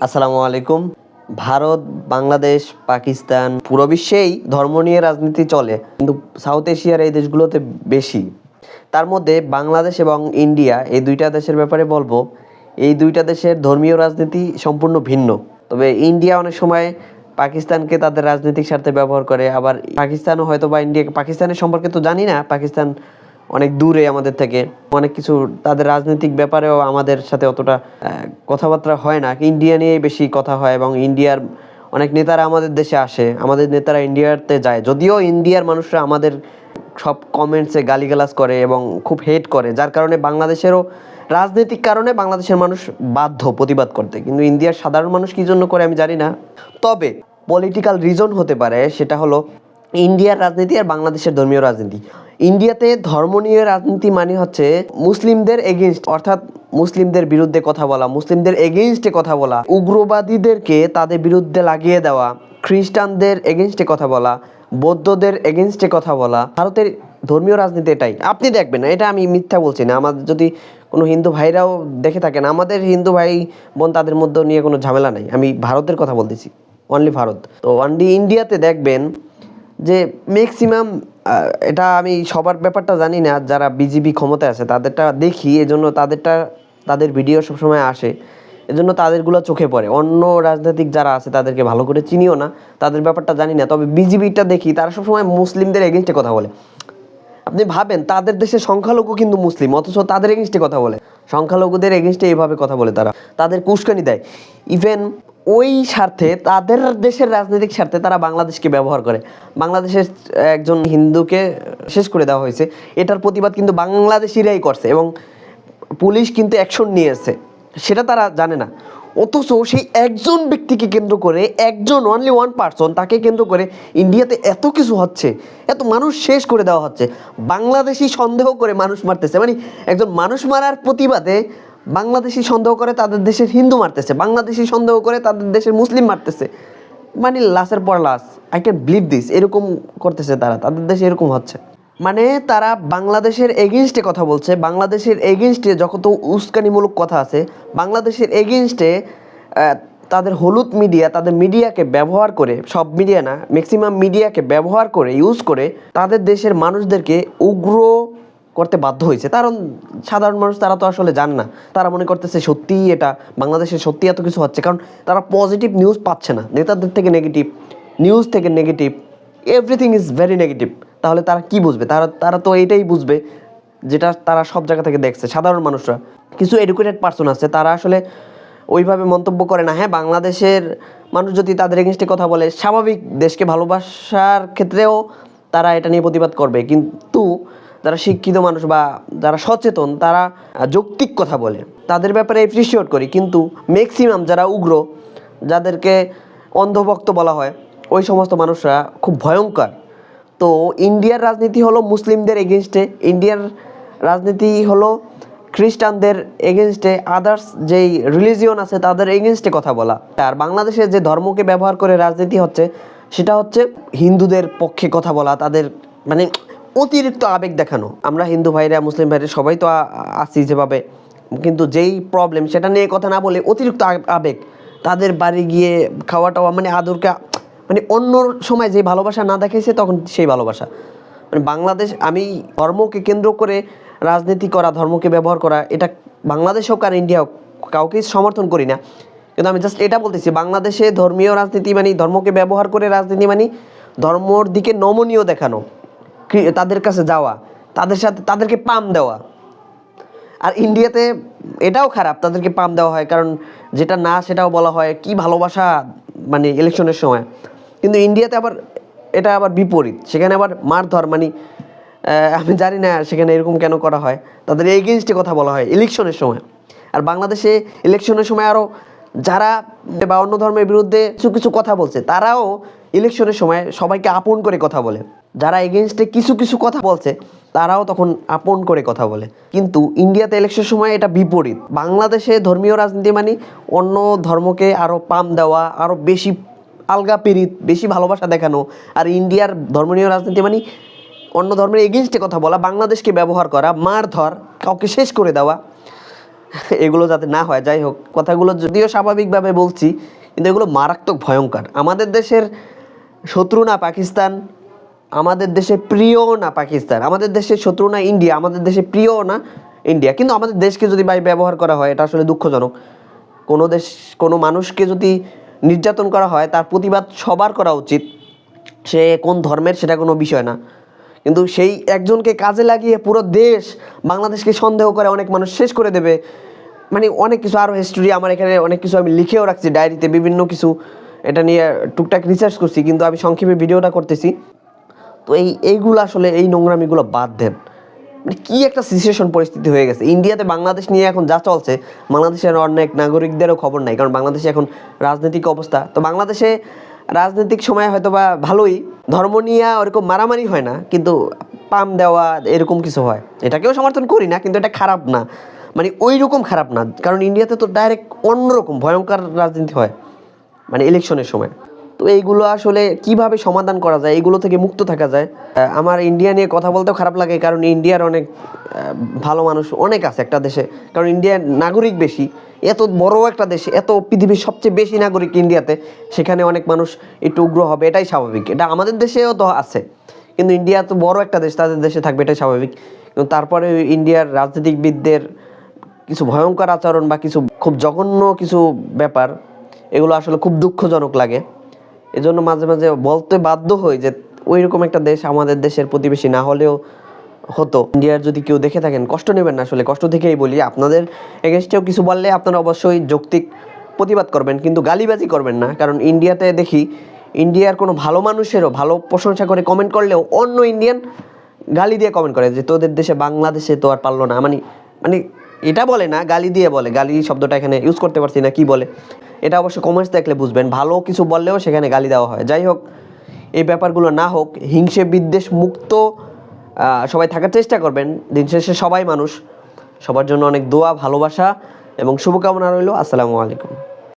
আসসালামু আলাইকুম। ভারত, বাংলাদেশ, পাকিস্তান পুরো বিশ্বেই ধর্ম নিয়ে রাজনীতি চলে, কিন্তু সাউথ এশিয়ার এই দেশগুলোতে বেশি। তার মধ্যে বাংলাদেশ এবং ইন্ডিয়া, এই দুইটা দেশের ব্যাপারে বলবো। এই দুইটা দেশের ধর্মীয় রাজনীতি সম্পূর্ণ ভিন্ন। তবে ইন্ডিয়া অনেক সময় পাকিস্তানকে তাদের রাজনৈতিক স্বার্থে ব্যবহার করে, আবার পাকিস্তানও হয়তো বা ইন্ডিয়াকে, পাকিস্তানের সম্পর্কে তো জানি না, পাকিস্তান অনেক দূরে আমাদের থেকে, অনেক কিছু তাদের রাজনৈতিক ব্যাপারেও আমাদের সাথে অতটা কথাবার্তা হয় না। ইন্ডিয়া নিয়েই বেশি কথা হয় এবং ইন্ডিয়ার অনেক নেতারা আমাদের দেশে আসে, আমাদের নেতারা ইন্ডিয়াতে যায়, যদিও ইন্ডিয়ার মানুষরা আমাদের সব কমেন্টসে গালিগালাজ করে এবং খুব হেট করে, যার কারণে বাংলাদেশেরও রাজনৈতিক কারণে বাংলাদেশের মানুষ বাধ্য প্রতিবাদ করতে, কিন্তু ইন্ডিয়ার সাধারণ মানুষ কী জন্য করে আমি জানি না। তবে পলিটিক্যাল রিজন হতে পারে, সেটা হলো ইন্ডিয়ার রাজনীতি আর বাংলাদেশের ধর্মীয় রাজনীতি। ইন্ডিয়াতে ধর্ম নিয়ে রাজনীতি মানে হচ্ছে মুসলিমদের এগেইনস্ট, অর্থাৎ মুসলিমদের বিরুদ্ধে কথা বলা, মুসলিমদের এগেইনস্টে কথা বলা, উগ্রবাদীদেরকে তাদের বিরুদ্ধে লাগিয়ে দেওয়া, খ্রিস্টানদের এগেইনস্টে কথা বলা, বৌদ্ধদের এগেইনস্টে কথা বলা। ভারতের ধর্মীয় রাজনীতি এটাই। আপনি দেখবেন, এটা আমি মিথ্যা বলছি না, আমাদের যদি কোনো হিন্দু ভাইরাও দেখে থাকেন, আমাদের হিন্দু ভাই বোন তাদের মধ্যে নিয়ে কোনো ঝামেলা নাই, আমি ভারতের কথা বলতেছি, অনলি ভারত। তো অনলি ইন্ডিয়াতে দেখবেন যে ম্যাক্সিমাম, এটা আমি সবার ব্যাপারটা জানি না, যারা বিজেপি ক্ষমতায় আছে তাদেরটা দেখি, এজন্য তাদের ভিডিও সবসময় আসে, এজন্য তাদেরগুলো চোখে পড়ে। অন্য রাজনৈতিক যারা আছে তাদেরকে ভালো করে চিনিও না, তাদের ব্যাপারটা জানি না। তবে বিজেপিটা দেখি, তারা সবসময় মুসলিমদের এগেনস্টে কথা বলে। আপনি ভাবেন, তাদের দেশের সংখ্যালঘু কিন্তু মুসলিম, অথচ তাদের এগেনস্টে কথা বলে, সংখ্যালঘুদের এগেনস্টে এইভাবে কথা বলে, তাদের উস্কানি দেয়। ইভেন ওই স্বার্থে, তাদের দেশের রাজনৈতিক স্বার্থে তারা বাংলাদেশকে ব্যবহার করে। বাংলাদেশের একজন হিন্দুকে শেষ করে দেওয়া হয়েছে, এটার প্রতিবাদ কিন্তু বাংলাদেশিরাই করছে এবং পুলিশ কিন্তু অ্যাকশন নিয়েছে, সেটা তারা জানে না। অথচ সেই একজন ব্যক্তিকে কেন্দ্র করে, একজন অনলি ওয়ান পার্সন, তাকে কেন্দ্র করে ইন্ডিয়াতে এত কিছু হচ্ছে, এত মানুষ শেষ করে দেওয়া হচ্ছে। বাংলাদেশি সন্দেহ করে মানুষ মারতেছে, মানে একজন মানুষ মারার প্রতিবাদে বাংলাদেশি সন্দেহ করে তাদের দেশের হিন্দু মারতেছে, বাংলাদেশি সন্দেহ করে তাদের দেশের মুসলিম মারতেছে, মানে লাশের পর লাশ। আই ক্যান বিলিভ দিস, এরকম করতেছে তারা, তাদের দেশে এরকম হচ্ছে। মানে তারা বাংলাদেশের এগেনস্টে কথা বলছে, বাংলাদেশের এগেনস্টে যত উস্কানিমূলক কথা আছে, বাংলাদেশের এগেনস্টে তাদের হলুদ মিডিয়া, তাদের মিডিয়াকে ব্যবহার করে, সব মিডিয়া না, ম্যাক্সিমাম মিডিয়াকে ব্যবহার করে, ইউজ করে তাদের দেশের মানুষদেরকে উগ্র করতে বাধ্য হয়েছে। কারণ সাধারণ মানুষ তারা তো আসলে জান না, তারা মনে করতেছে সত্যিই এটা বাংলাদেশে সত্যি এত কিছু হচ্ছে, কারণ তারা পজিটিভ নিউজ পাচ্ছে না, নেতাদের থেকে নেগেটিভ নিউজ, থেকে negative, everything is very negative. তাহলে তারা কি বুঝবে? তারা তো এইটাই বুঝবে যেটা তারা সব জায়গা থেকে দেখছে। সাধারণ মানুষরা, কিছু এডুকেটেড পার্সন আছে, তারা আসলে ওইভাবে মন্তব্য করে না। হ্যাঁ, বাংলাদেশের মানুষ যদি তাদের এগেনস্টে কথা বলে, স্বাভাবিক, দেশকে ভালোবাসার ক্ষেত্রেও তারা এটা নিয়ে প্রতিবাদ করবে, কিন্তু যারা শিক্ষিত মানুষ বা যারা সচেতন, তারা যৌক্তিক কথা বলে, তাদের ব্যাপারে অ্যাপ্রিসিয়েট করি। কিন্তু ম্যাক্সিমাম যারা উগ্র, যাদেরকে অন্ধভক্ত বলা হয়, ওই সমস্ত মানুষরা খুব ভয়ঙ্কর। তো ইন্ডিয়ার রাজনীতি হলো মুসলিমদের এগেনস্টে, ইন্ডিয়ার রাজনীতি হলো খ্রিস্টানদের এগেনস্টে, আদার্স যেই রিলিজিয়ন আছে তাদের এগেনস্টে কথা বলা। আর বাংলাদেশে যে ধর্মকে ব্যবহার করে রাজনীতি হচ্ছে, সেটা হচ্ছে হিন্দুদের পক্ষে কথা বলা, তাদের মানে অতিরিক্ত আবেগ দেখানো। আমরা হিন্দু ভাইরা, মুসলিম ভাইরা সবাই তো আছি যেভাবে, কিন্তু যেই প্রবলেম সেটা নিয়ে কথা না বলে অতিরিক্ত আবেগ, তাদের বাড়ি গিয়ে খাওয়া টাওয়া, মানে আদরকে, মানে অন্য সময় যে ভালোবাসা না দেখাইছে তখন সেই ভালোবাসা। মানে বাংলাদেশ, আমি ধর্মকে কেন্দ্র করে রাজনীতি করা, ধর্মকে ব্যবহার করা, এটা বাংলাদেশ হোক আর ইন্ডিয়া হোক, কাউকেই সমর্থন করি না। কিন্তু আমি জাস্ট এটা বলতেছি, বাংলাদেশে ধর্মীয় রাজনীতি মানে, ধর্মকে ব্যবহার করে রাজনীতি মানে ধর্মর দিকে নমনীয় দেখানো, তাদের কাছে যাওয়া, তাদের সাথে তাদেরকে পাম দেওয়া। আর ইন্ডিয়াতে এটাও খারাপ, তাদেরকে পাম দেওয়া হয়, কারণ যেটা না সেটাও বলা হয়, কি ভালোবাসা মানে ইলেকশনের সময়। কিন্তু ইন্ডিয়াতে আবার এটা আবার বিপরীত, সেখানে আবার মারধর, মানে আমি জানি না সেখানে এরকম কেন করা হয়, তাদের এগেনস্টে কথা বলা হয় ইলেকশনের সময়। আর বাংলাদেশে ইলেকশনের সময় আরও যারা বা অন্য ধর্মের বিরুদ্ধে কিছু কিছু কথা বলছে, তারাও ইলেকশনের সময় সবাইকে আপন করে কথা বলে। যারা এগেনস্টে কিছু কিছু কথা বলছে, তারাও তখন আপন করে কথা বলে। কিন্তু ইন্ডিয়াতে ইলেকশনের সময় এটা বিপরীত। বাংলাদেশে ধর্মীয় রাজনীতি মানে অন্য ধর্মকে আরও পাম দেওয়া, আরও বেশি আলগা পিরিত, বেশি ভালোবাসা দেখানো। আর ইন্ডিয়ার ধর্মীয় রাজনীতি মানে অন্য ধর্মের এগেনস্টে কথা বলা, বাংলাদেশকে ব্যবহার করা, মারধর, কাউকে শেষ করে দেওয়া, এগুলো যাতে না হয়। যাই হোক, কথাগুলো যদিও স্বাভাবিকভাবে বলছি, কিন্তু এগুলো মারাত্মক ভয়ঙ্কর। আমাদের দেশের শত্রু না পাকিস্তান, আমাদের দেশের প্রিয় না পাকিস্তান, আমাদের দেশের শত্রু না ইন্ডিয়া, আমাদের দেশের প্রিয় না ইন্ডিয়া, কিন্তু আমাদের দেশকে যদি ভাই ব্যবহার করা হয়, এটা আসলে দুঃখজনক। কোনো দেশ, কোনো মানুষকে যদি নির্যাতন করা হয়, তার প্রতিবাদ সবার করা উচিত, সে কোন ধর্মের সেটা কোনো বিষয় না। কিন্তু সেই একজনকে কাজে লাগিয়ে পুরো দেশ বাংলাদেশকে সন্দেহ করে অনেক মানুষ শেষ করে দেবে, মানে অনেক কিছু আরও হিস্টোরি আমার এখানে অনেক কিছু আমি লিখেও রাখছি ডায়েরিতে, বিভিন্ন কিছু এটা নিয়ে টুকটাক রিসার্চ করছি, কিন্তু আমি সংক্ষেপে ভিডিওটা করতেছি। তো এইগুলো আসলে এই নোংরামিগুলো বাদ দেন। মানে কী একটা সিচুয়েশন পরিস্থিতি হয়ে গেছে ইন্ডিয়াতে, বাংলাদেশ নিয়ে এখন যা চলছে, বাংলাদেশের অনেক নাগরিকদেরও খবর নাই, কারণ বাংলাদেশে এখন রাজনৈতিক অবস্থা। তো বাংলাদেশে রাজনৈতিক সময় হয়তো বা ভালোই, ধর্ম নিয়ে ওরকম মারামারি হয় না, কিন্তু পাম দেওয়া এরকম কিছু হয়। এটাকেও সমর্থন করি না, কিন্তু এটা খারাপ না, মানে ওই রকম খারাপ না, কারণ ইন্ডিয়াতে তো ডাইরেক্ট অন্যরকম ভয়ঙ্কর রাজনীতি হয়, মানে ইলেকশনের সময়। তো এইগুলো আসলে কিভাবে সমাধান করা যায়, এইগুলো থেকে মুক্ত থাকা যায়। আমার ইন্ডিয়া নিয়ে কথা বলতেও খারাপ লাগে, কারণ ইন্ডিয়ার অনেক ভালো মানুষ অনেক আছে একটা দেশে, কারণ ইন্ডিয়ার নাগরিক বেশি, এত বড় একটা দেশে, এত পৃথিবীর সবচেয়ে বেশি নাগরিক ইন্ডিয়াতে, সেখানে অনেক মানুষ একটু উগ্র হবে, এটাই স্বাভাবিক। এটা আমাদের দেশেও তো আছে, কিন্তু ইন্ডিয়া তো বড় একটা দেশ, তাদের দেশে থাকবে, এটাই স্বাভাবিক। কিন্তু তারপরে ইন্ডিয়ার রাজনীতিবিদদের কিছু ভয়ঙ্কর আচরণ বা কিছু খুব জঘন্য কিছু ব্যাপার, এগুলো আসলে খুব দুঃখজনক লাগে। এজন্য মাঝে মাঝে বলতে বাধ্য হই যে ওইরকম একটা দেশ আমাদের দেশের প্রতিবেশী না হলেও হতো। ইন্ডিয়ার যদি কেউ দেখে থাকেন, কষ্ট নেবেন না, আসলে কষ্ট থেকেই বলি। আপনাদের এগেনস্টেও কিছু বললে আপনারা অবশ্যই যৌক্তিক প্রতিবাদ করবেন, কিন্তু গালিবাজি করবেন না, কারণ ইন্ডিয়াতে দেখি ইন্ডিয়ার কোনো ভালো মানুষেরও ভালো প্রশংসা করে কমেন্ট করলেও অন্য ইন্ডিয়ান গালি দিয়ে কমেন্ট করে যে তোদের দেশে বাংলাদেশে তো আর পারলো না, মানে মানে এটা বলে না, গালি দিয়ে বলে। গালি শব্দটা এখানে ইউজ করতে পারছি না, কি বলে এটা অবশ্য কমেন্টস দেখলে বুঝবেন। ভালো কিছু বললেও সেখানে গালি দেওয়া হয়। যাই হোক, এই ব্যাপারগুলো না হোক, হিংসে বিদ্বেষ মুক্ত সবাই থাকার চেষ্টা করবেন। দিন শেষে সবাই মানুষ। সবার জন্য অনেক দোয়া, ভালোবাসা এবং শুভকামনা রইল। আসসালামু আলাইকুম।